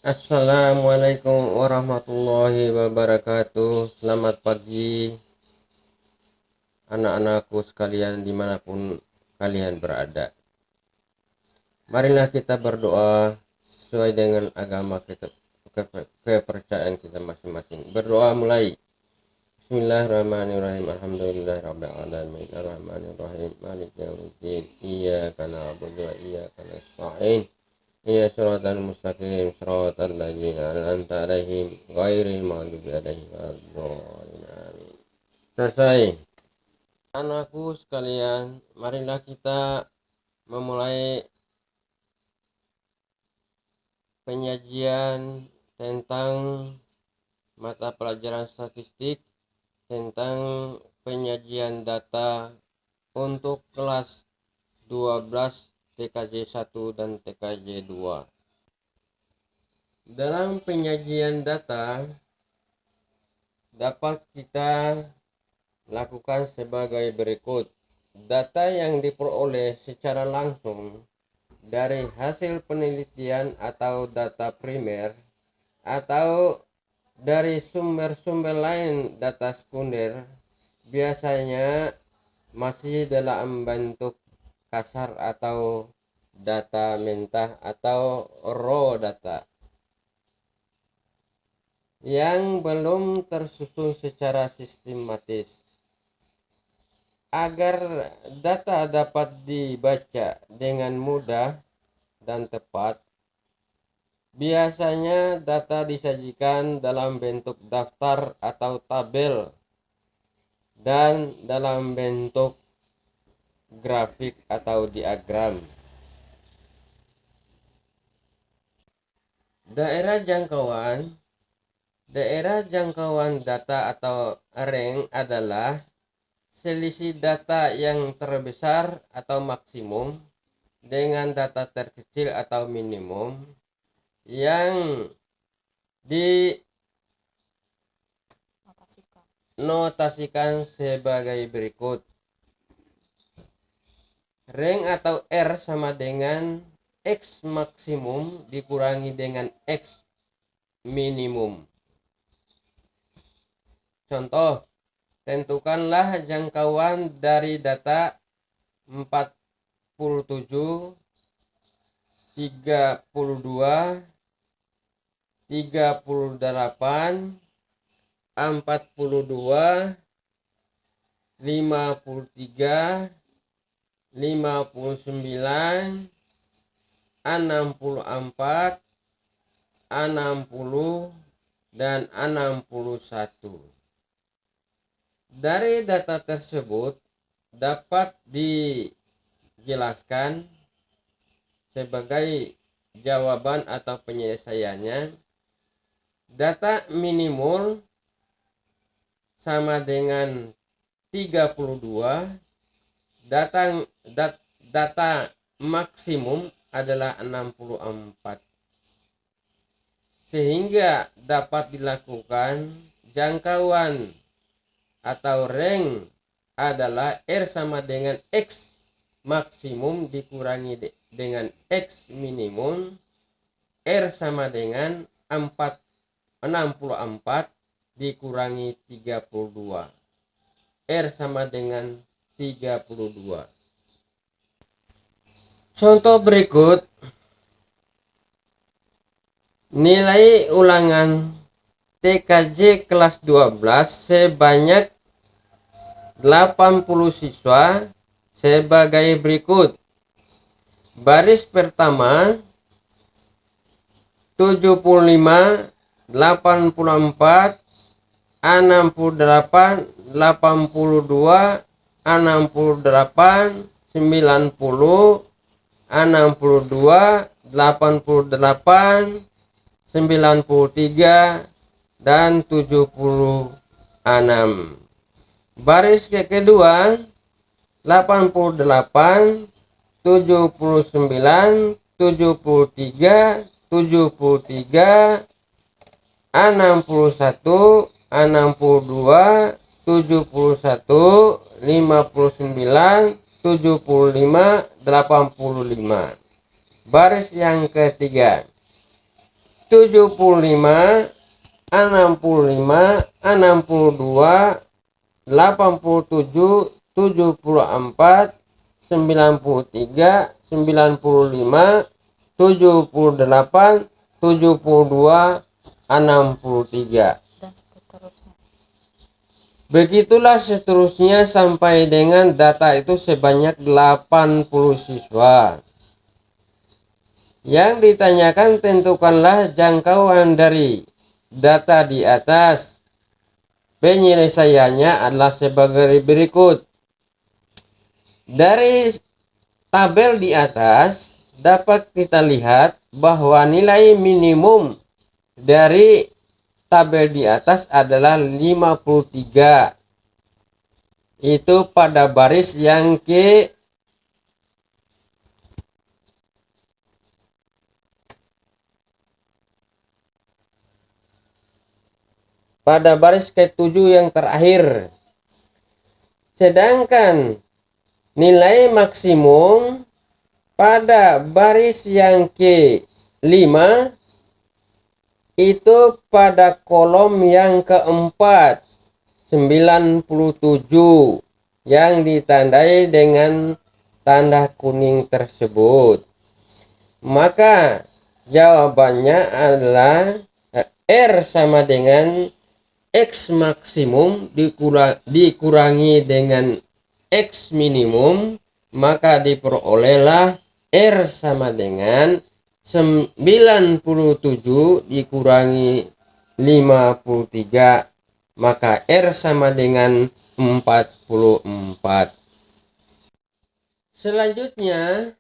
Assalamualaikum warahmatullahi wabarakatuh. Selamat pagi anak-anakku sekalian dimanapun kalian berada. Marilah kita berdoa sesuai dengan agama kita, kepercayaan kita masing-masing. Berdoa mulai. Bismillahirrahmanirrahim. Alhamdulillahirabbil alamin. Arrahmanirrahim. Maliki yaumiddin. Iyyaka na'budu wa iyyaka nasta'in. Ya suratul mustaqim suratul ladzina an'amta 'alaihim ghairil maghdubi 'alaihim waladdallin. Amin. Selesai. Anakku sekalian, marilah kita memulai penyajian tentang mata pelajaran statistik tentang penyajian data untuk kelas 12 TKJ 1 dan TKJ 2. Dalam penyajian data dapat kita lakukan sebagai berikut. Data yang diperoleh secara langsung dari hasil penelitian atau data primer atau dari sumber-sumber lain data sekunder biasanya masih dalam bentuk kasar atau data mentah atau raw data yang belum tersusun secara sistematis. Agar data dapat dibaca dengan mudah dan tepat, biasanya data disajikan dalam bentuk daftar atau tabel dan dalam bentuk grafik atau diagram. Daerah jangkauan data atau range adalah selisih data yang terbesar atau maksimum dengan data terkecil atau minimum yang dinotasikan sebagai berikut. Range atau R sama dengan X maksimum dikurangi dengan X minimum. Contoh, tentukanlah jangkauan dari data 47, 32, 38, 42, 53, 59, 64, 60, dan 61. Dari data tersebut dapat dijelaskan sebagai jawaban atau penyelesaiannya. Data minimal sama dengan 32, data maksimum adalah 64. Sehingga dapat dilakukan jangkauan atau range adalah R sama dengan X maksimum dikurangi dengan X minimum. R sama dengan 64 dikurangi 32. R sama dengan 32. Contoh berikut. Nilai ulangan TKJ kelas 12 sebanyak 80 siswa sebagai berikut. Baris pertama 75, 84, 68, 82, 68, 90, 62, 88, 93, dan 76. Baris kedua 88, 79, 73, 73, 61, 62, 71, 59, 75, 85. Baris yang ketiga 75, 65, 62, 87, 74, 93, 95, 78, 72, 63. Dan seterusnya. Begitulah seterusnya sampai dengan data itu sebanyak 80 siswa. Yang ditanyakan, tentukanlah jangkauan dari data di atas. Penyelesaiannya adalah sebagai berikut. Dari tabel di atas dapat kita lihat bahwa nilai minimum dari tabel di atas adalah 53. Itu pada baris yang ke ke-7 yang terakhir. Sedangkan nilai maksimum pada baris yang ke-5 itu pada kolom yang keempat, 97, yang ditandai dengan tanda kuning tersebut. Maka jawabannya adalah R sama dengan X maksimum dikurangi dengan X minimum, maka diperolehlah R sama dengan 97 dikurangi 53, maka R sama dengan 44. Selanjutnya,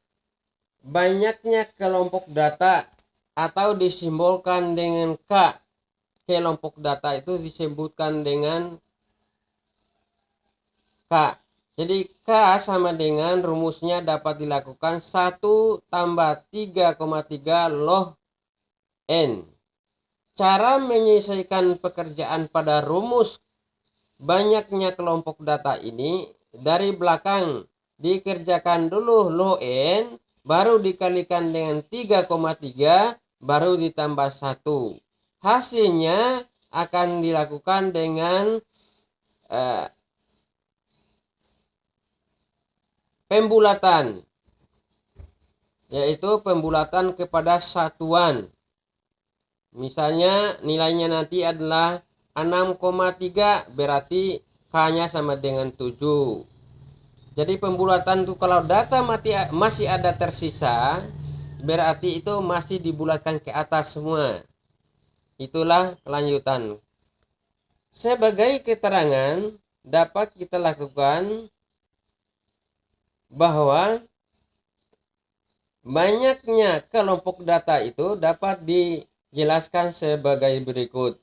banyaknya kelompok data atau disimbolkan dengan K. Kelompok data itu disebutkan dengan K. Jadi K sama dengan rumusnya dapat dilakukan 1 tambah 3,3 log N. Cara menyelesaikan pekerjaan pada rumus banyaknya kelompok data ini dari belakang dikerjakan dulu log N, baru dikalikan dengan 3,3, baru ditambah 1. Hasilnya akan dilakukan dengan pembulatan, yaitu pembulatan kepada satuan. Misalnya nilainya nanti adalah 6,3, berarti K-nya sama dengan 7. Jadi pembulatan itu kalau data masih ada tersisa, berarti itu masih dibulatkan ke atas semua. Itulah kelanjutan. Sebagai keterangan dapat kita lakukan bahwa banyaknya kelompok data itu dapat dijelaskan sebagai berikut.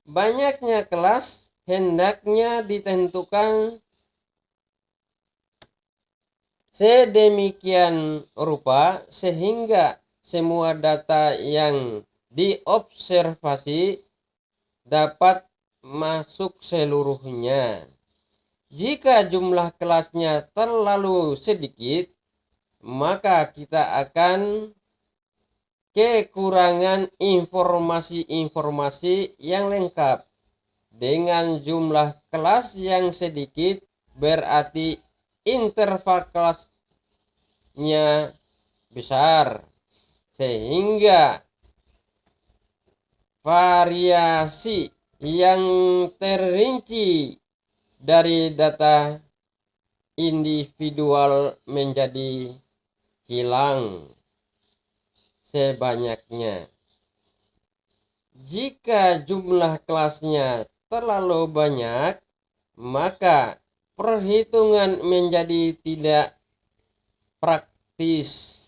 Banyaknya kelas hendaknya ditentukan sedemikian rupa sehingga semua data yang diobservasi dapat masuk seluruhnya. Jika jumlah kelasnya terlalu sedikit, maka kita akan kekurangan informasi-informasi yang lengkap. Dengan jumlah kelas yang sedikit, berarti interval kelasnya besar, sehingga variasi yang terinci dari data individual menjadi hilang sebanyaknya. Jika jumlah kelasnya terlalu banyak, maka perhitungan menjadi tidak praktis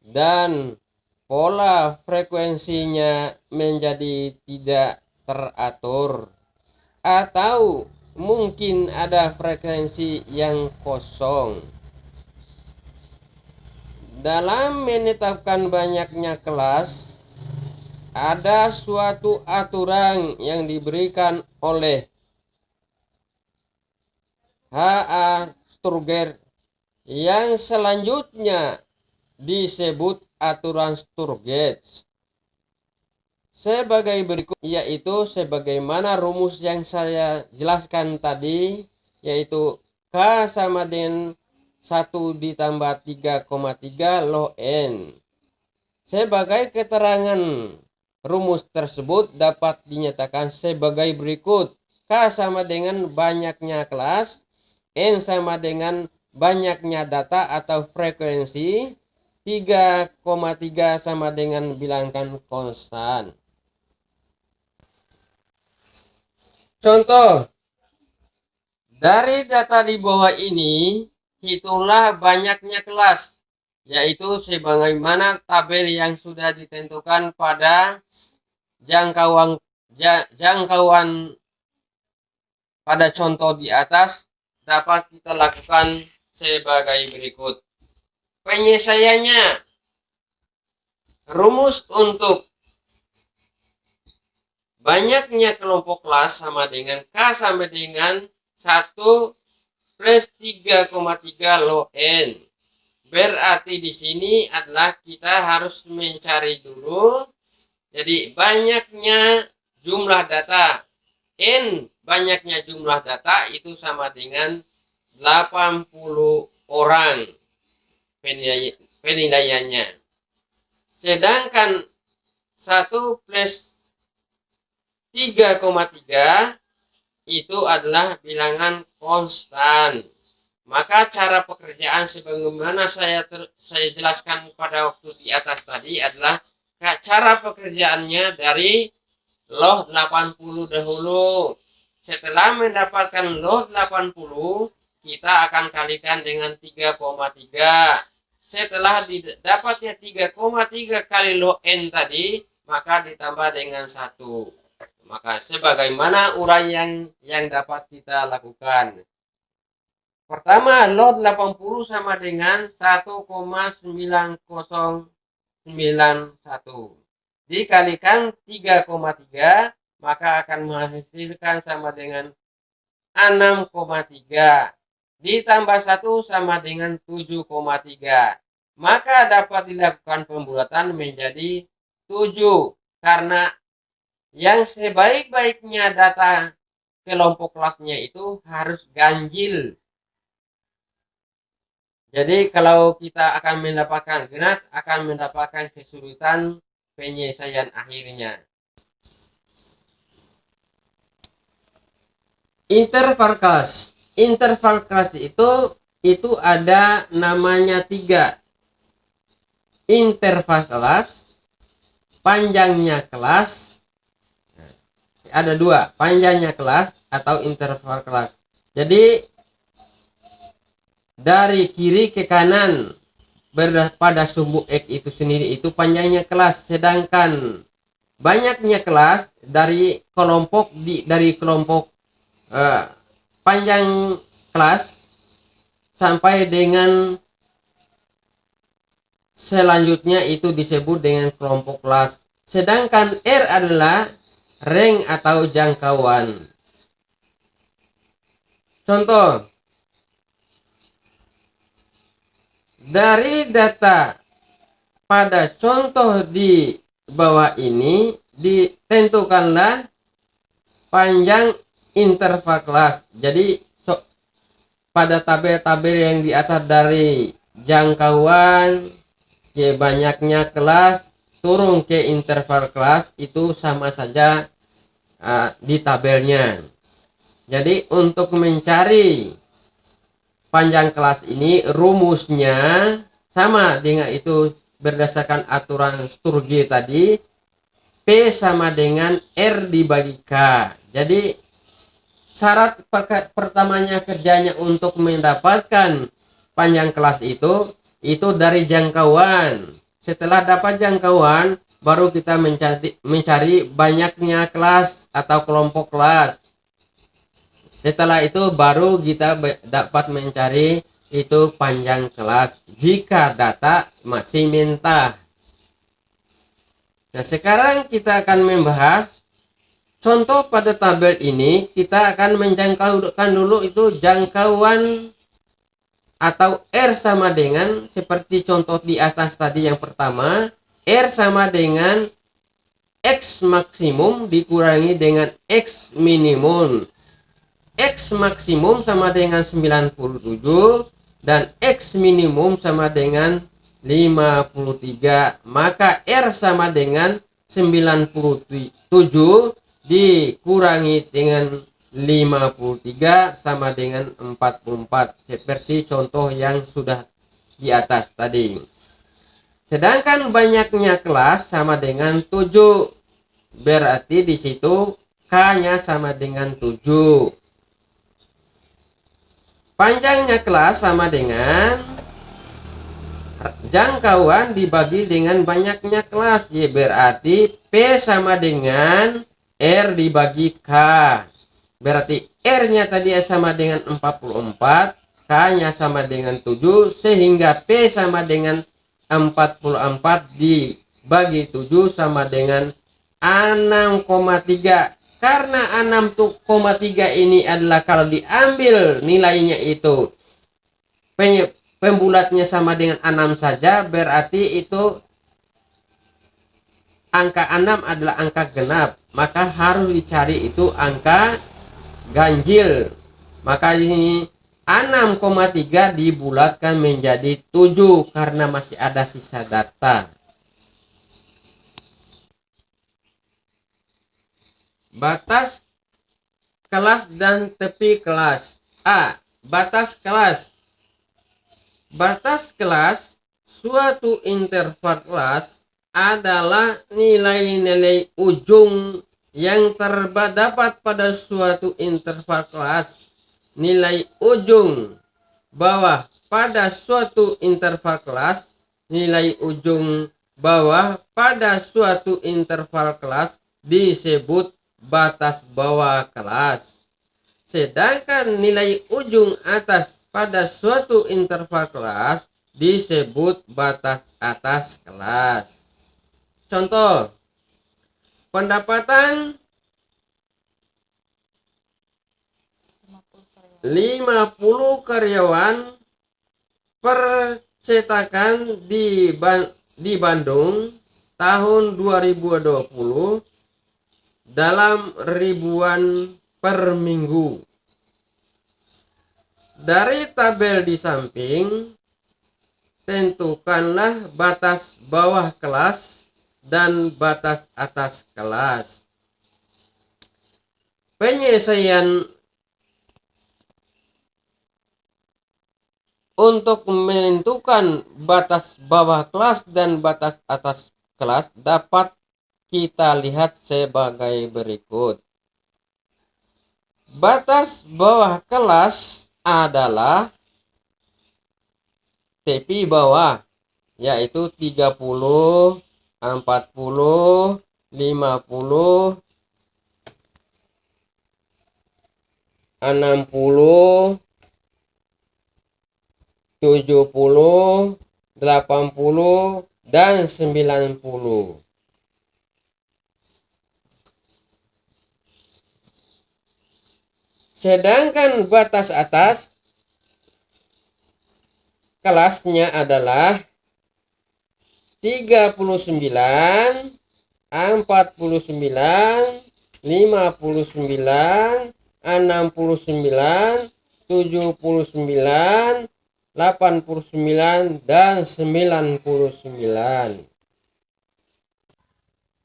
dan pola frekuensinya menjadi tidak teratur, atau mungkin ada frekuensi yang kosong. Dalam menetapkan banyaknya kelas, ada suatu aturan yang diberikan oleh H.A. Sturger yang selanjutnya disebut aturan Sturges. sebagai berikut, yaitu sebagaimana rumus yang saya jelaskan tadi, yaitu K sama dengan 1 ditambah 3,3 log N. Sebagai keterangan rumus tersebut dapat dinyatakan sebagai berikut. K sama dengan banyaknya kelas, N sama dengan banyaknya data atau frekuensi, 3,3 sama dengan bilangan konstan. Contoh, dari data di bawah ini, hitunglah banyaknya kelas, yaitu sebagaimana tabel yang sudah ditentukan pada jangkauan pada contoh di atas dapat kita lakukan sebagai berikut. Penyelesaiannya, rumus untuk banyaknya kelompok kelas sama dengan K sama dengan 1 plus 3,3 log N. Berarti di sini adalah kita harus mencari dulu. Jadi banyaknya jumlah data. N banyaknya jumlah data itu sama dengan 80 orang penilaiannya. Sedangkan 1 plus 3,3 itu adalah bilangan konstan. Maka cara pekerjaan sebagaimana saya jelaskan pada waktu di atas tadi adalah cara pekerjaannya dari log 80 dahulu. Setelah mendapatkan log 80, kita akan kalikan dengan 3,3. Setelah didapatnya 3,3 kali log N tadi, maka ditambah dengan 1. Maka sebagaimana uraian yang dapat kita lakukan. Pertama, log 80 sama dengan 1,9091. Dikalikan 3,3, maka akan menghasilkan sama dengan 6,3. Ditambah 1 sama dengan 7,3. Maka dapat dilakukan pembulatan menjadi 7. Karena yang sebaik-baiknya data kelompok kelasnya itu harus ganjil. Jadi kalau kita akan mendapatkan genap, akan mendapatkan kesulitan penyelesaian akhirnya. Interval kelas. Interval kelas itu ada namanya 3. Interval kelas, panjangnya kelas, ada 2, panjangnya kelas atau interval kelas. Jadi dari kiri ke kanan pada sumbu X itu sendiri itu panjangnya kelas, sedangkan banyaknya kelas dari kelompok panjang kelas sampai dengan selanjutnya itu disebut dengan kelompok kelas. Sedangkan R adalah range atau jangkauan. Contoh, dari data pada contoh di bawah ini ditentukanlah panjang interval kelas. Jadi pada tabel-tabel yang di atas dari jangkauan ke banyaknya kelas turun ke interval kelas itu sama saja di tabelnya. Jadi untuk mencari panjang kelas ini rumusnya sama dengan itu berdasarkan aturan Sturge tadi, P sama dengan R dibagi K. Jadi syarat pertamanya kerjanya untuk mendapatkan panjang kelas itu dari jangkauan. Setelah dapat jangkauan, baru kita mencari banyaknya kelas atau kelompok kelas. Setelah itu baru kita dapat mencari itu panjang kelas jika data masih mentah. Nah, sekarang kita akan membahas contoh pada tabel ini. Kita akan menjangkaukan dulu itu jangkauan atau R sama dengan seperti contoh di atas tadi yang pertama, R sama dengan X maksimum dikurangi dengan X minimum. X maksimum sama dengan 97 dan X minimum sama dengan 53. Maka R sama dengan 97 dikurangi dengan 53 sama dengan 44. Seperti contoh yang sudah di atas tadi. Sedangkan banyaknya kelas sama dengan 7. Berarti di situ K-nya sama dengan 7. Panjangnya kelas sama dengan jangkauan dibagi dengan banyaknya kelas. Ya, berarti P sama dengan R dibagi K. Berarti R-nya tadi sama dengan 44, K-nya sama dengan 7, sehingga P sama dengan 44 dibagi 7 sama dengan 6,3. Karena 6,3 ini adalah kalau diambil nilainya itu pembulatnya sama dengan 6 saja, berarti itu angka 6 adalah angka genap, maka harus dicari itu angka ganjil. Maka ini 6,3 dibulatkan menjadi 7 karena masih ada sisa data. Batas kelas dan tepi kelas. A. Batas kelas. Batas kelas suatu interval kelas adalah nilai-nilai ujung yang terdapat pada suatu interval kelas. Nilai ujung bawah pada suatu interval kelas. Nilai ujung bawah pada suatu interval kelas disebut batas bawah kelas. Sedangkan nilai ujung atas pada suatu interval kelas disebut batas atas kelas. Contoh, pendapatan 50 karyawan percetakan di Bandung tahun 2020 dalam ribuan per minggu. Dari tabel di samping, tentukanlah batas bawah kelas dan batas atas kelas. Penyelesaian untuk menentukan batas bawah kelas dan batas atas kelas dapat kita lihat sebagai berikut. Batas bawah kelas adalah tepi bawah, yaitu 30, 40, 50, 60, 70, 80, dan 90. Sedangkan batas atas kelasnya adalah 39, 49, 59, 69, 69, 79, 89, dan 99.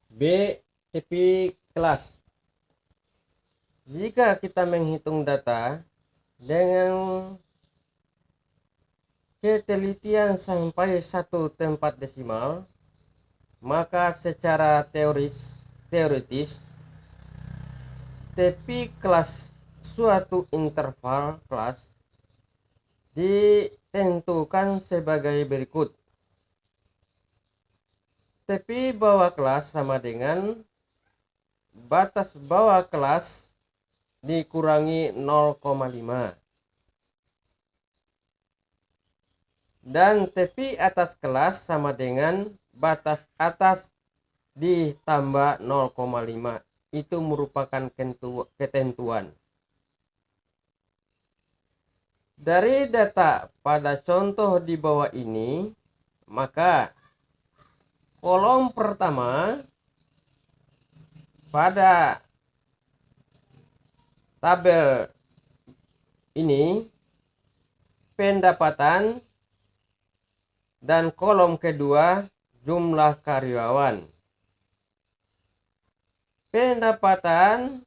B. Tepi kelas. Jika kita menghitung data dengan ketelitian sampai satu tempat desimal, maka secara teoritis tepi kelas suatu interval kelas ditentukan sebagai berikut. Tepi bawah kelas sama dengan batas bawah kelas dikurangi 0,5. Dan tepi atas kelas sama dengan batas atas ditambah 0,5. Itu merupakan ketentuan. Dari data pada contoh di bawah ini, maka kolom pertama pada tabel ini pendapatan dan kolom kedua jumlah karyawan. Pendapatan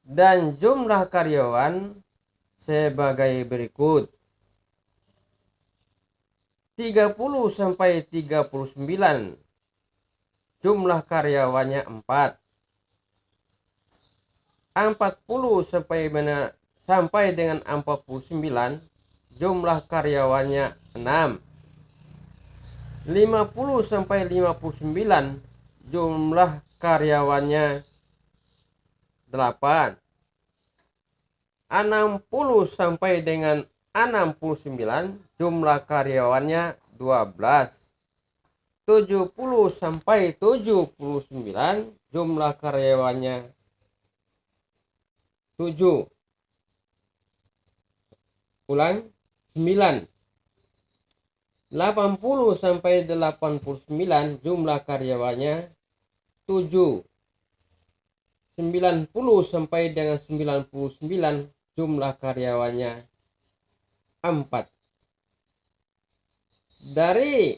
dan jumlah karyawan sebagai berikut. 30 sampai 39 jumlah karyawannya 4. 40 sampai dengan 49 jumlah karyawannya 6. 50 sampai 59 jumlah karyawannya 8. 60 sampai dengan 69 jumlah karyawannya 12. 70 sampai 79 jumlah karyawannya 7. Ulang, 9. 80 sampai 89 jumlah karyawannya 7. 90 sampai dengan 99 jumlah karyawannya 4. Dari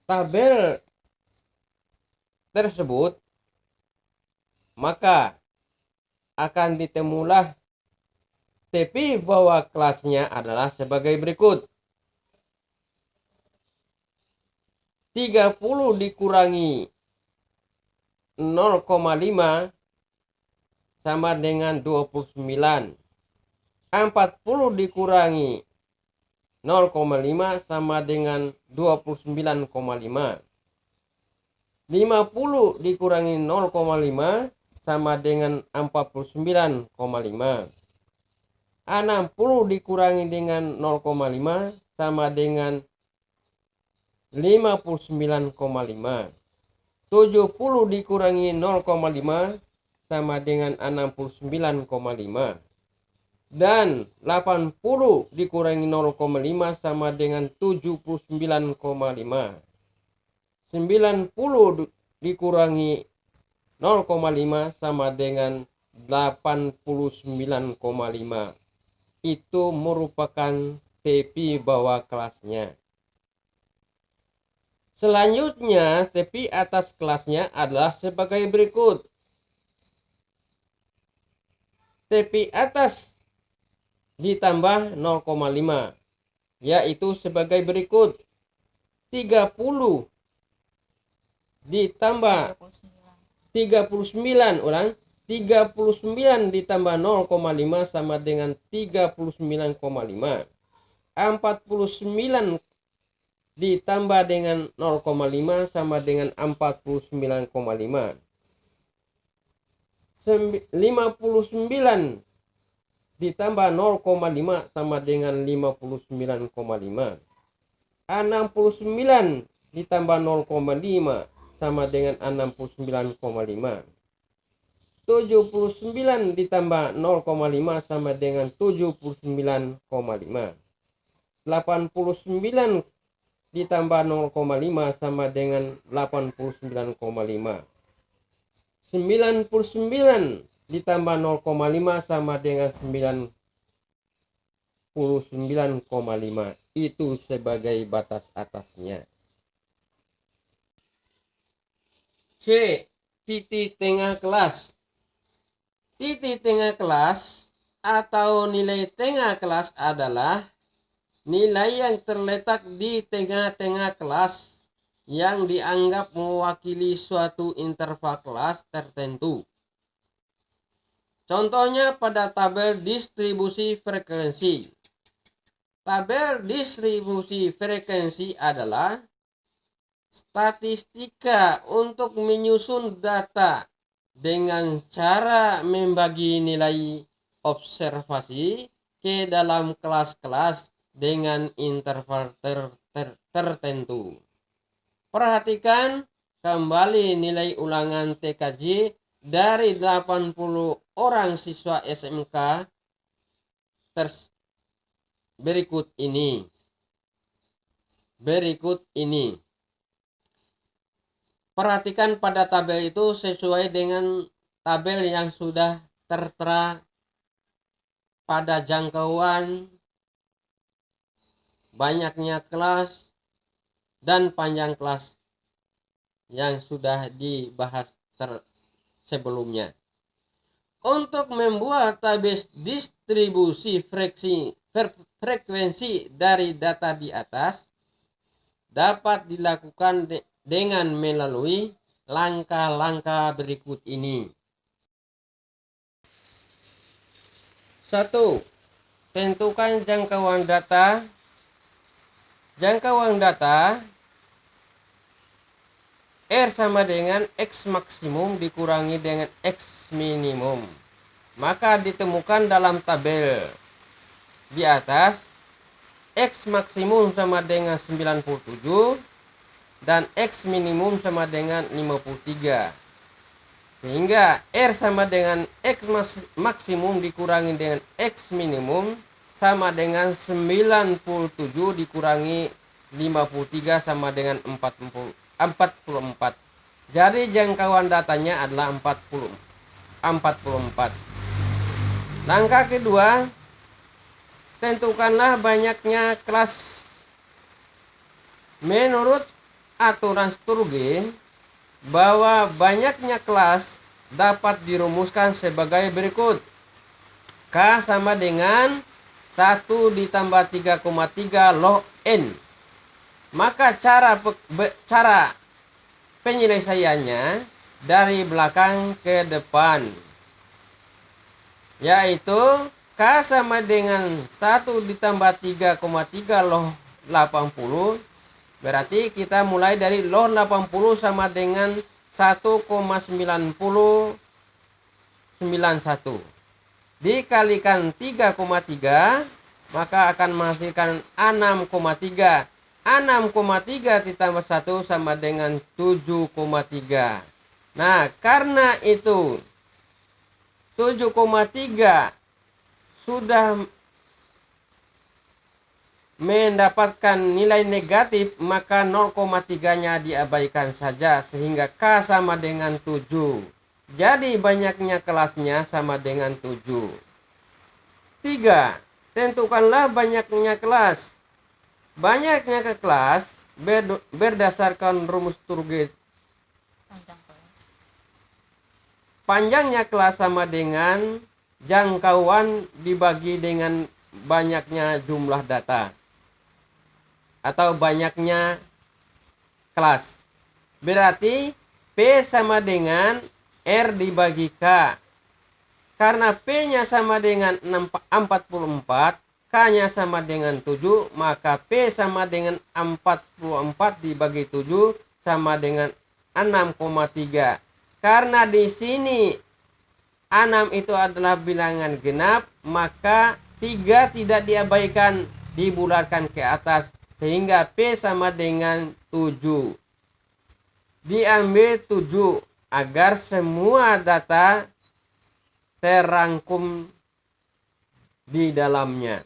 tabel tersebut maka akan ditemulah TP bahwa kelasnya adalah sebagai berikut. 30 dikurangi 0,5 sama dengan 29. 40 dikurangi 0,5 sama dengan 29,5. 50 dikurangi 0,5 sama dengan 49,5. 60 dikurangi dengan 0,5 sama dengan 59,5. 70 dikurangi 0,5 sama dengan 69,5. Dan 80 dikurangi 0,5 sama dengan 79,5. 90 dikurangi 0,5 sama dengan 89,5. Itu merupakan TP bawah kelasnya. Selanjutnya TP atas kelasnya adalah sebagai berikut. TP atas ditambah 0,5 yaitu sebagai berikut. 30 ditambah 39 ulang. 39 ditambah 0,5 sama dengan 39,5. 49 ditambah dengan 0,5 sama dengan 49,5. 59 ditambah 0,5 sama dengan 59,5. 69 ditambah 0,5 sama dengan 69,5. 79 ditambah 0,5 sama dengan 79,5. 89 ditambah 0,5 sama dengan 89,5. 99 ditambah 0,5 sama dengan 99,5. Itu sebagai batas atasnya. C. Titik tengah kelas. Titik tengah kelas atau nilai tengah kelas adalah nilai yang terletak di tengah-tengah kelas yang dianggap mewakili suatu interval kelas tertentu. Contohnya pada tabel distribusi frekuensi. Tabel distribusi frekuensi adalah statistika untuk menyusun data dengan cara membagi nilai observasi ke dalam kelas-kelas dengan interval tertentu. Perhatikan kembali nilai ulangan TKJ dari 80 orang siswa SMK berikut ini. perhatikan pada tabel itu sesuai dengan tabel yang sudah tertera pada jangkauan, banyaknya kelas, dan panjang kelas yang sudah dibahas sebelumnya. Untuk membuat tabel distribusi frekuensi dari data di atas dapat dilakukan dengan melalui langkah-langkah berikut ini. 1. Tentukan jangkauan data. Jangkauan data R sama dengan X maksimum dikurangi dengan X minimum. Maka ditemukan dalam tabel di atas X maksimum sama dengan 97 dan X minimum sama dengan 53. Sehingga R sama dengan X maksimum dikurangi dengan X minimum sama dengan 97 dikurangi 53 sama dengan 44. Jadi jangkauan datanya adalah 44. Langkah kedua, tentukanlah banyaknya kelas. Menurut aturan Sturge, bahwa banyaknya kelas dapat dirumuskan sebagai berikut. K sama dengan 1 ditambah 3,3 log N. Maka cara penyelesaiannya dari belakang ke depan, yaitu K sama dengan 1 ditambah 3,3 log 80. Berarti kita mulai dari log 80 sama dengan 1,9091 dikalikan 3,3, maka akan menghasilkan 6,3. 6,3 ditambah 1 sama dengan 7,3. Nah, karena itu 7,3 sudah mendapatkan nilai negatif, maka 0,3-nya diabaikan saja sehingga K sama dengan 7. Jadi banyaknya kelasnya sama dengan 7. 3. Tentukanlah banyaknya kelas. Banyaknya ke kelas berdasarkan rumus Sturge. Panjangnya kelas sama dengan jangkauan dibagi dengan banyaknya jumlah data atau banyaknya kelas. Berarti P sama dengan R dibagi K. Karena P-nya sama dengan 44, K-nya sama dengan 7, maka P sama dengan 44 dibagi 7 sama dengan 6,3. Karena di sini 6 itu adalah bilangan genap, maka 3 tidak diabaikan, dibulatkan ke atas sehingga P sama dengan 7. Diambil 7 agar semua data terangkum di dalamnya.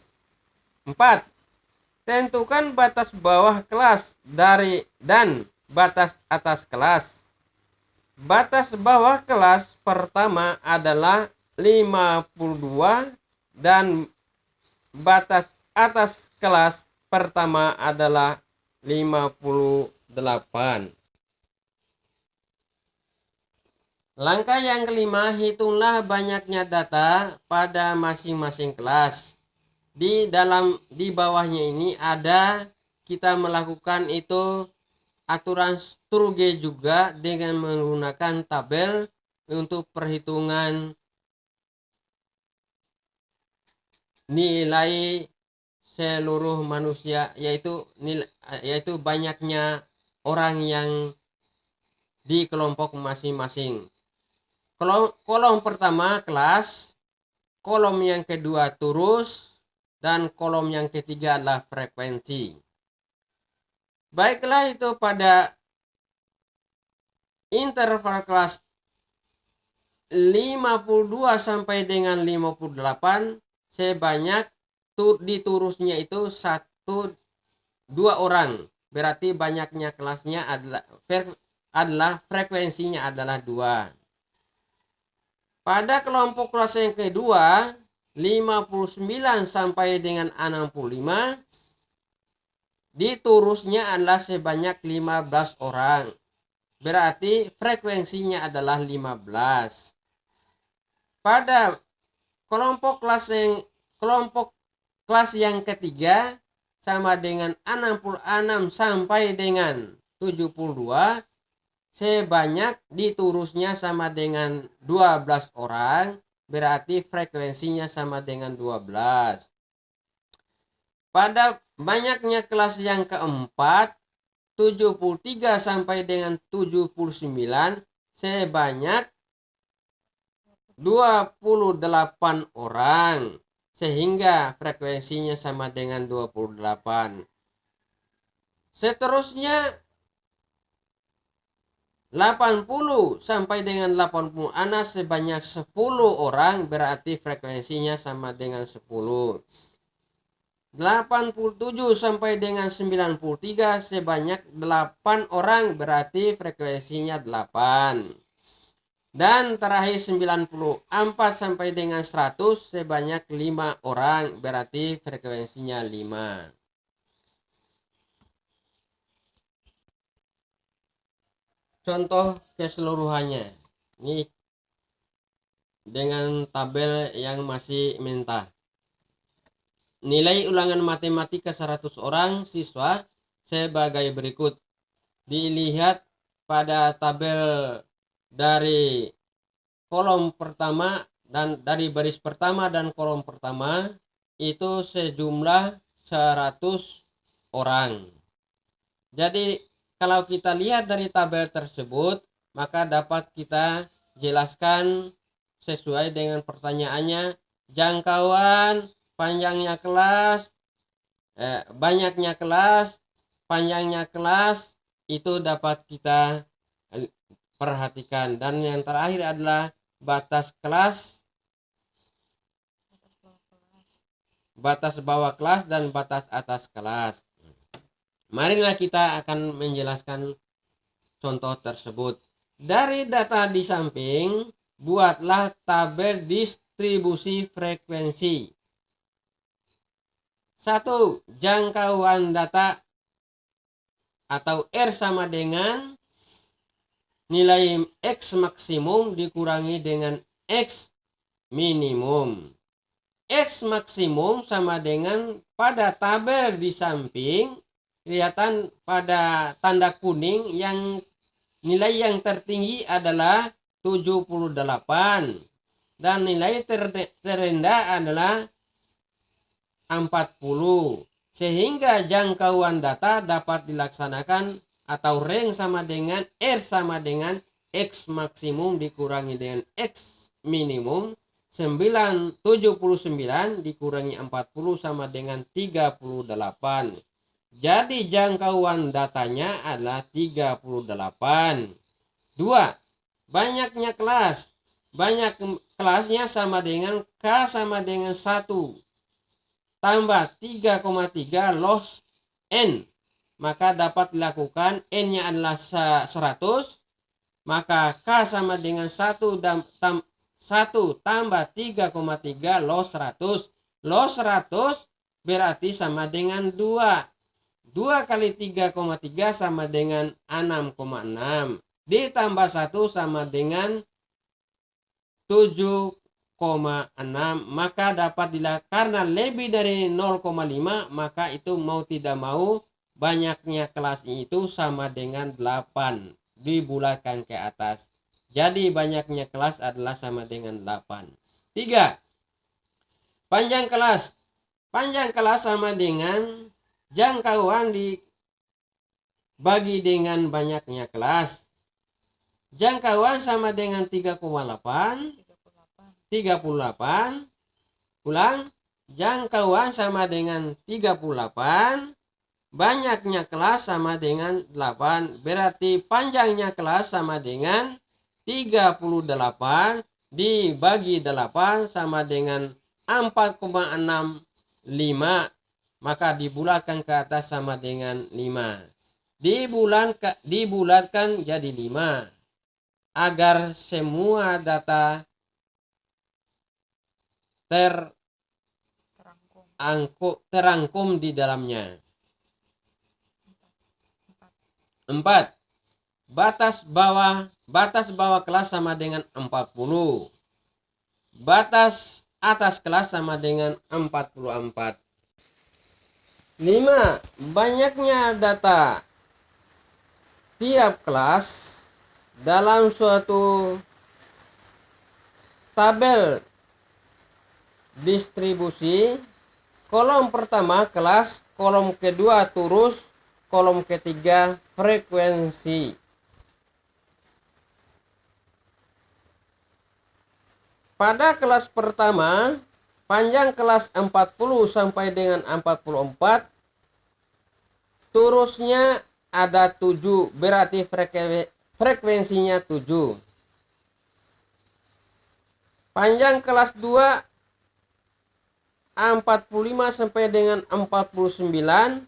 4. Tentukan batas bawah kelas dan batas atas kelas. Batas bawah kelas pertama adalah 52 dan batas atas kelas pertama adalah 58. Langkah yang kelima, hitunglah banyaknya data pada masing-masing kelas. Di bawahnya ini ada kita melakukan itu aturan Sturge juga dengan menggunakan tabel untuk perhitungan nilai seluruh manusia, yaitu banyaknya orang yang di kelompok masing-masing. Kolom pertama kelas, kolom yang kedua turus, dan kolom yang ketiga adalah frekuensi. Baiklah, itu pada interval kelas 52 sampai dengan 58 sebanyak di turusnya itu 2 orang. Berarti banyaknya kelasnya adalah adalah frekuensinya adalah 2. Pada kelompok kelas yang kedua, 59 sampai dengan 65, diturusnya adalah sebanyak 15 orang. Berarti frekuensinya adalah 15. Pada kelompok kelas yang ketiga sama dengan 66 sampai dengan 72, sebanyak diturusnya sama dengan 12 orang, berarti frekuensinya sama dengan 12. Pada banyaknya kelas yang keempat, 73 sampai dengan 79, sebanyak 28 orang, sehingga frekuensinya sama dengan 28. Seterusnya 80 sampai dengan 80 anak sebanyak 10 orang, berarti frekuensinya sama dengan 10. 87 sampai dengan 93 sebanyak 8 orang, berarti frekuensinya 8. Dan terakhir 94 sampai dengan 100 sebanyak 5 orang, berarti frekuensinya 5. Contoh keseluruhannya ini dengan tabel yang masih mentah. Nilai ulangan matematika 100 orang siswa sebagai berikut. Dilihat pada tabel dari kolom pertama dan dari baris pertama dan kolom pertama itu sejumlah 100 orang. Jadi kalau kita lihat dari tabel tersebut, maka dapat kita jelaskan sesuai dengan pertanyaannya, jangkauan, panjangnya kelas, banyaknya kelas, panjangnya kelas, itu dapat kita perhatikan. Dan yang terakhir adalah batas kelas, batas bawah kelas, dan batas atas kelas. Marilah kita akan menjelaskan contoh tersebut. Dari data di samping, buatlah tabel distribusi frekuensi. 1. Jangkauan data atau R sama dengan nilai X maksimum dikurangi dengan X minimum. X maksimum sama dengan pada tabel di samping, kelihatan pada tanda kuning yang nilai yang tertinggi adalah 78 dan nilai terendah adalah 40, sehingga jangkauan data dapat dilaksanakan atau range sama dengan R sama dengan X maksimum dikurangi dengan X minimum. 79 dikurangi 40 sama dengan 38. Jadi jangkauan datanya adalah 38. 2. Banyaknya kelas. Banyak kelasnya sama dengan K sama dengan 1 tambah 3,3 los N. Maka dapat dilakukan N-nya adalah 100. Maka K sama dengan 1 tambah 3,3 los 100. Los 100 berarti sama dengan 2. 2 kali 3,3 sama dengan 6,6. Ditambah 1 sama dengan 7,6. Maka dapat dilakukan karena lebih dari 0,5, maka itu mau tidak mau banyaknya kelas itu sama dengan 8. Dibulatkan ke atas. Jadi banyaknya kelas adalah sama dengan 8. 3. Panjang kelas. Panjang kelas sama dengan jangkauan dibagi dengan banyaknya kelas. Jangkauan sama dengan 38. Ulang. Jangkauan sama dengan 38. Banyaknya kelas sama dengan 8. Berarti panjangnya kelas sama dengan 38 dibagi 8 sama dengan 4,65. Maka dibulatkan ke atas sama dengan 5. dibulatkan jadi 5 agar semua data terangkum di dalamnya. 4. Batas bawah kelas sama dengan 40. Batas atas kelas sama dengan 44. 5. Banyaknya data tiap kelas dalam suatu tabel distribusi. Kolom pertama kelas, kolom kedua turus, kolom ketiga frekuensi. Pada kelas pertama, panjang kelas 40 sampai dengan 44, turusnya ada 7, berarti frekuensinya 7. Panjang kelas 2, 45 sampai dengan 49,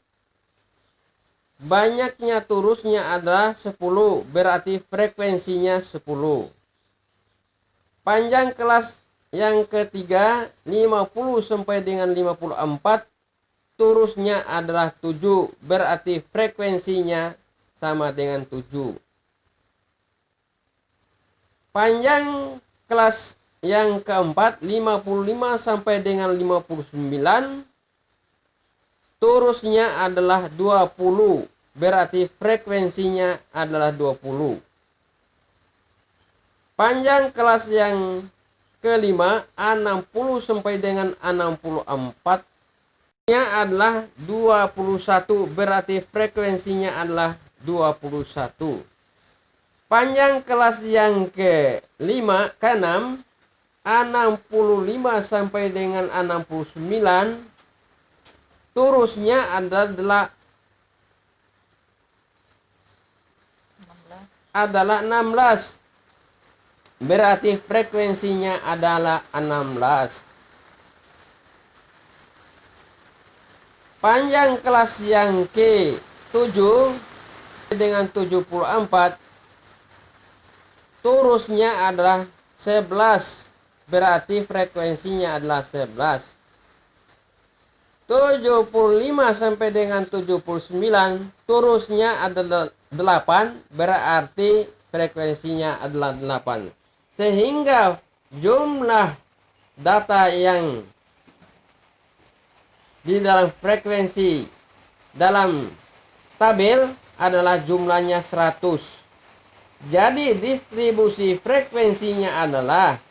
banyaknya turusnya adalah 10, berarti frekuensinya 10. Panjang kelas yang ketiga 50 sampai dengan 54, turusnya adalah 7, berarti frekuensinya sama dengan 7. Panjang kelas yang keempat 55 sampai dengan 59, turusnya adalah 20, berarti frekuensinya adalah 20. Panjang kelas yang kelima 60 sampai dengan 64 nya adalah 21, berarti frekuensinya adalah 21. Panjang kelas yang ke-6 65 sampai dengan 69, turusnya adalah 16, berarti frekuensinya adalah 16. Panjang kelas yang ke-7 dengan 74, turusnya adalah 11, berarti frekuensinya adalah 11. 75 sampai dengan 79, turusnya adalah 8, berarti frekuensinya adalah 8. Sehingga jumlah data yang di dalam frekuensi dalam tabel adalah jumlahnya 100. Jadi distribusi frekuensinya adalah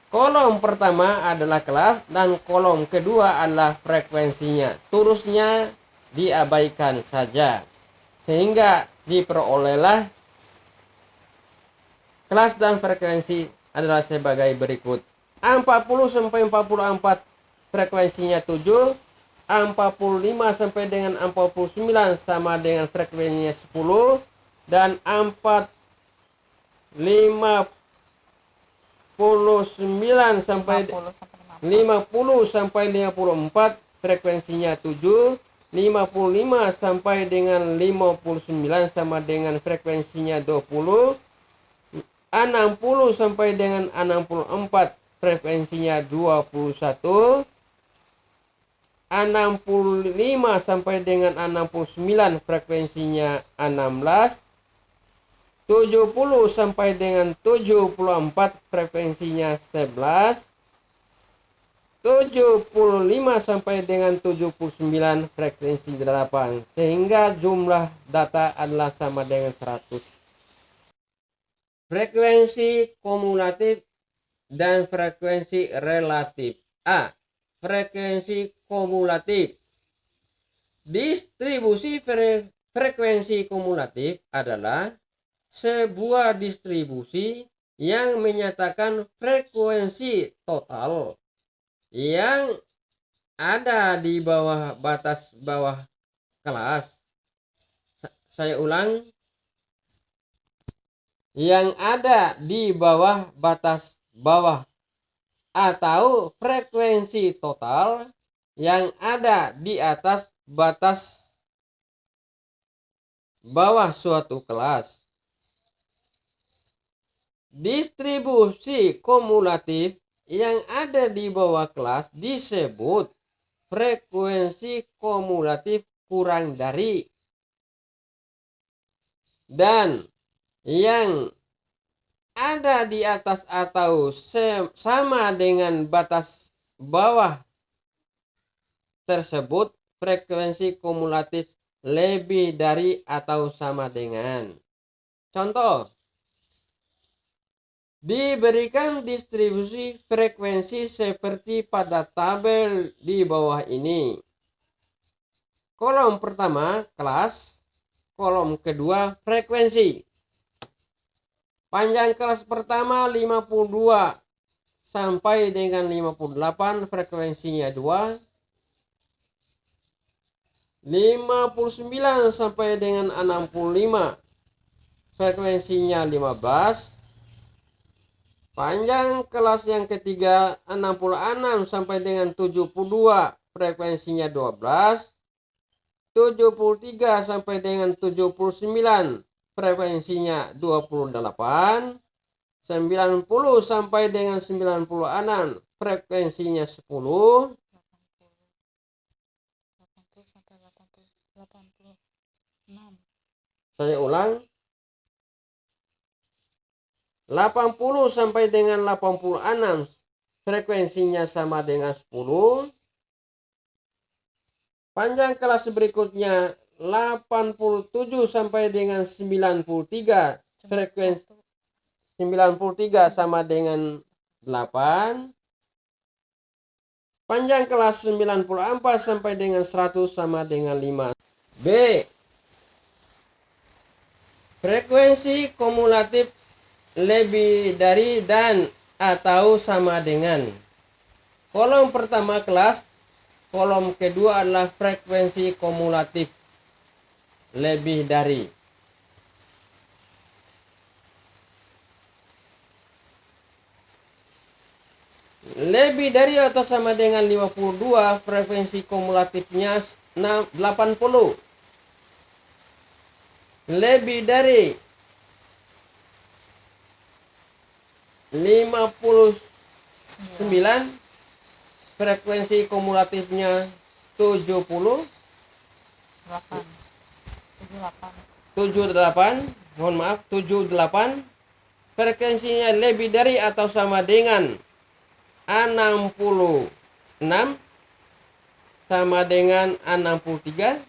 kolom pertama adalah kelas dan kolom kedua adalah frekuensinya. Turusnya diabaikan saja. Sehingga diperolehlah kelas dan frekuensi adalah sebagai berikut. 40 sampai 44 frekuensinya 7, 45 sampai dengan 49 sama dengan frekuensinya 10, dan 59 sampai 50 sampai 54 frekuensinya 7, 55 sampai dengan 59 sama dengan frekuensinya 20, 60 sampai dengan 64 frekuensinya 21, 65 sampai dengan 69 frekuensinya 16, 70 sampai dengan 74 frekuensinya 11, 75 sampai dengan 79 frekuensi 8, sehingga jumlah data adalah sama dengan 100. Frekuensi kumulatif dan frekuensi relatif. A. Frekuensi kumulatif. Distribusi frekuensi kumulatif adalah sebuah distribusi yang menyatakan frekuensi total yang ada di bawah batas bawah kelas. Saya ulang, yang ada di bawah batas bawah atau frekuensi total yang ada di atas batas bawah suatu kelas. Distribusi kumulatif yang ada di bawah kelas disebut frekuensi kumulatif kurang dari, dan yang ada di atas atau sama dengan batas bawah tersebut frekuensi kumulatif lebih dari atau sama dengan. Contoh, diberikan distribusi frekuensi seperti pada tabel di bawah ini. Kolom pertama kelas, kolom kedua frekuensi. Panjang kelas pertama 52 sampai dengan 58, frekuensinya 2. 59 sampai dengan 65, frekuensinya 15. Panjang kelas yang ketiga 66 sampai dengan 72, frekuensinya 12. 73 sampai dengan 79, frekuensinya 28. 90 sampai dengan 96, frekuensinya 10. 80 sampai 86. Saya ulang. 80 sampai dengan 86, frekuensinya sama dengan 10. Panjang kelas berikutnya 87 sampai dengan 93, frekuensi 93 sama dengan 8. Panjang kelas 94 sampai dengan 100 sama dengan 5. B. Frekuensi kumulatif lebih dari dan atau sama dengan. Kolom pertama kelas, kolom kedua adalah frekuensi kumulatif lebih dari. Lebih dari atau sama dengan 52, frekuensi kumulatifnya 80. Lebih dari 59, frekuensi kumulatifnya 78. 78, mohon maaf, 78. Frekuensinya lebih dari atau sama dengan 66 sama dengan 63.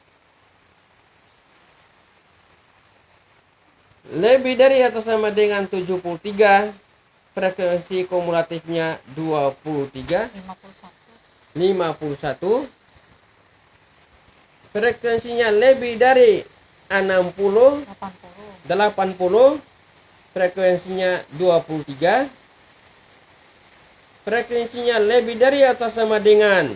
Lebih dari atau sama dengan 73, frekuensi kumulatifnya 23. 51. Frekuensinya lebih dari 60, 80, frekuensinya 23. Frekuensinya lebih dari atau sama dengan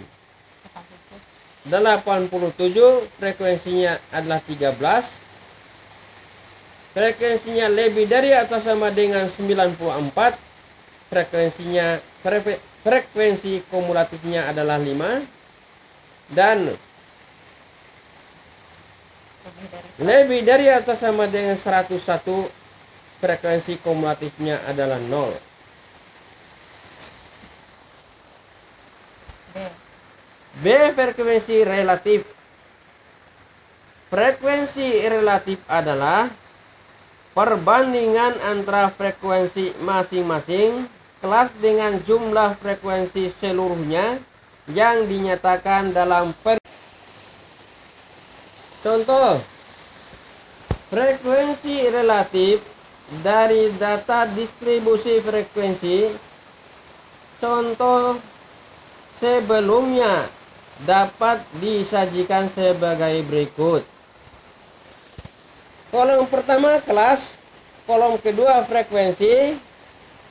87, frekuensinya adalah 13. Frekuensinya lebih dari atau sama dengan 94, frekuensi kumulatifnya adalah 5. Dan lebih dari atau sama dengan 101, frekuensi kumulatifnya adalah 0. B. Frekuensi relatif. Frekuensi relatif adalah perbandingan antara frekuensi masing-masing kelas dengan jumlah frekuensi seluruhnya yang dinyatakan dalam contoh. Frekuensi relatif dari data distribusi frekuensi contoh sebelumnya dapat disajikan sebagai berikut. Kolom pertama kelas, kolom kedua frekuensi,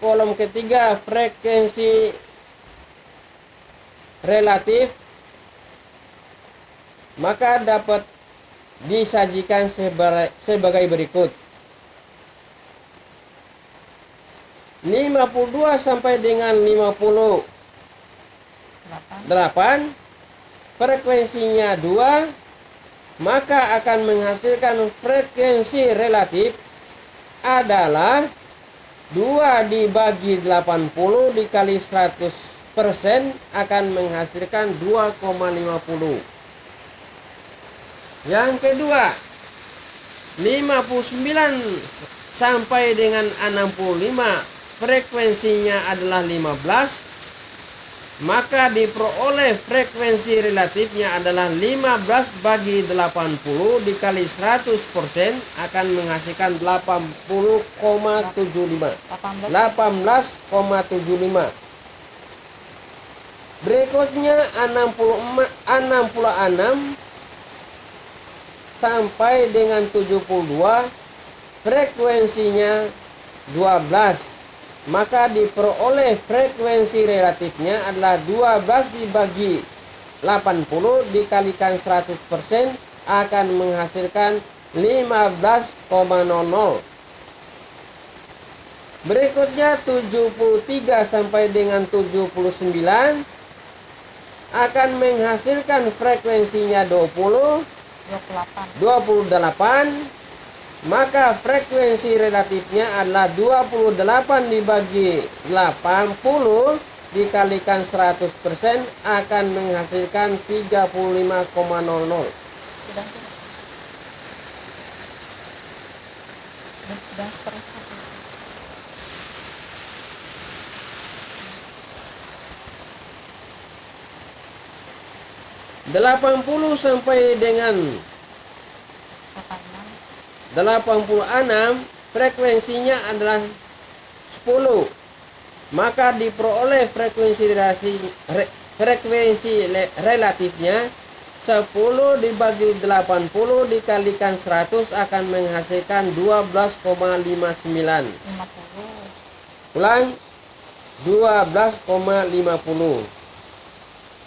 kolom ketiga frekuensi relatif, maka dapat disajikan sebagai berikut. 52 sampai dengan 58, frekuensinya 2. maka akan menghasilkan frekuensi relatif adalah 2 dibagi 80 dikali 100% akan menghasilkan 2,50. Yang kedua, 59 sampai dengan 65 frekuensinya adalah 15, maka diperoleh frekuensi relatifnya adalah 15 bagi 80 dikali 100% akan menghasilkan 80,75. 18,75. Berikutnya 66 sampai dengan 72 frekuensinya 12, maka diperoleh frekuensi relatifnya adalah 12 dibagi 80 dikalikan 100% akan menghasilkan 15,00. Berikutnya 73 sampai dengan 79 akan menghasilkan frekuensinya 28, maka frekuensi relatifnya adalah 28 dibagi 80 dikalikan 100% akan menghasilkan 35,00. Sudah stres. 80 sampai dengan 86 frekuensinya adalah 10, maka diperoleh frekuensi relatifnya 10 dibagi 80 dikalikan 100 akan menghasilkan 12,59. Ulang, 12,50.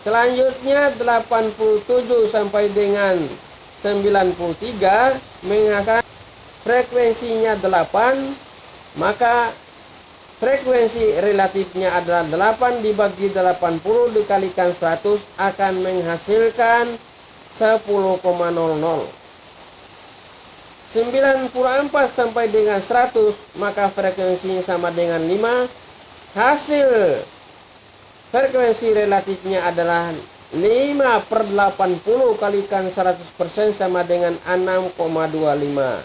Selanjutnya 87 sampai dengan 93 menghasilkan frekuensinya 8, maka frekuensi relatifnya adalah 8 dibagi 80 dikalikan 100 akan menghasilkan 10,00. 94 sampai dengan 100 maka frekuensinya sama dengan 5. Hasil frekuensi relatifnya adalah 5/80 kalikan 100% sama dengan 6,25.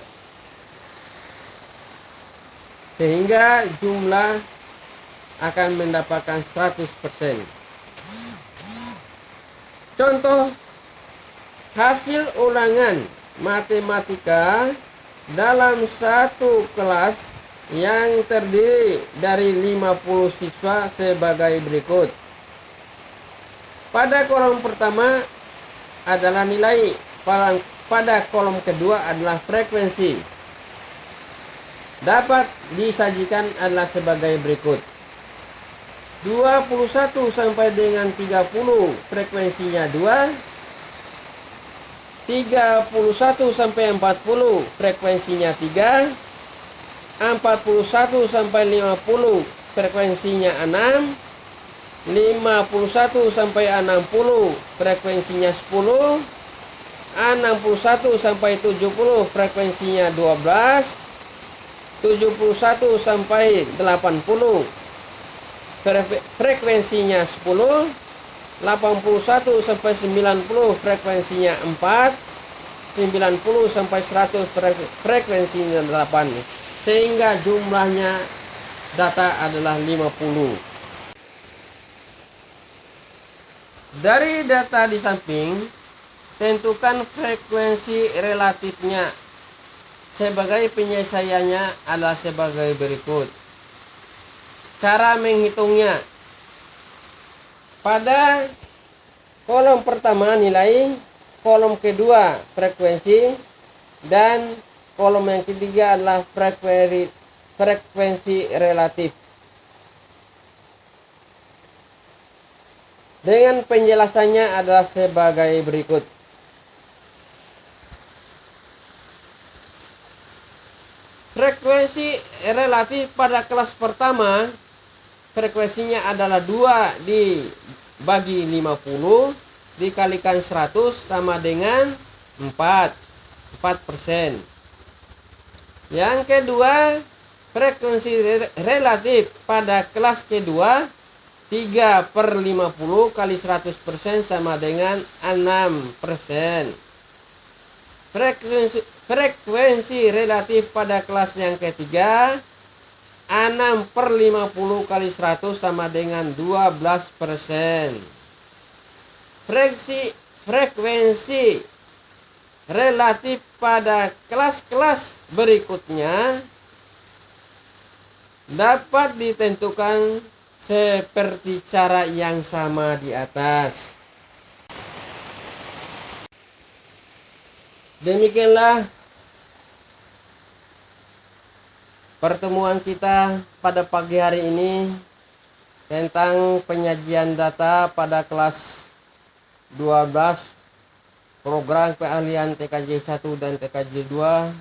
Sehingga jumlah akan mendapatkan 100%. Contoh hasil ulangan matematika dalam satu kelas yang terdiri dari 50 siswa sebagai berikut. Pada kolom pertama adalah nilai, pada kolom kedua adalah frekuensi. Dapat disajikan adalah sebagai berikut. 21 sampai dengan 30 frekuensinya 2. 31 sampai 40 frekuensinya 3. 41 sampai 50 frekuensinya 6. 51 sampai 60 frekuensinya 10. 61 sampai 70 frekuensinya 12. 71 sampai 80 frekuensinya 10. 81 sampai 90 frekuensinya 4. 90 sampai 100 frekuensinya 8. Sehingga jumlahnya data adalah 50. Dari data di samping, tentukan frekuensi relatifnya. Sebagai penyelesaiannya adalah sebagai berikut. Cara menghitungnya. Pada kolom pertama nilai, kolom kedua frekuensi, dan kolom yang ketiga adalah frekuensi relatif. Dengan penjelasannya adalah sebagai berikut. Frekuensi relatif pada kelas pertama, frekuensinya adalah 2 dibagi 50 dikalikan 100 sama dengan 4%. Yang kedua, frekuensi relatif pada kelas kedua 3/50 kali 100% sama dengan 6%. Frekuensi relatif pada kelas yang ketiga 6/50 kali 100 sama dengan 12%. Frekuensi relatif pada kelas-kelas berikutnya dapat ditentukan seperti cara yang sama di atas. Demikianlah pertemuan kita pada pagi hari ini tentang penyajian data pada kelas 12 program keahlian TKJ 1 dan TKJ 2,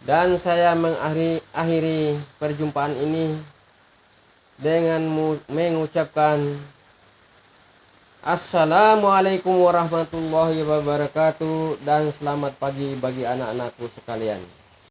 dan saya mengakhiri perjumpaan ini dengan mengucapkan Assalamualaikum warahmatullahi wabarakatuh dan selamat pagi bagi anak-anakku sekalian.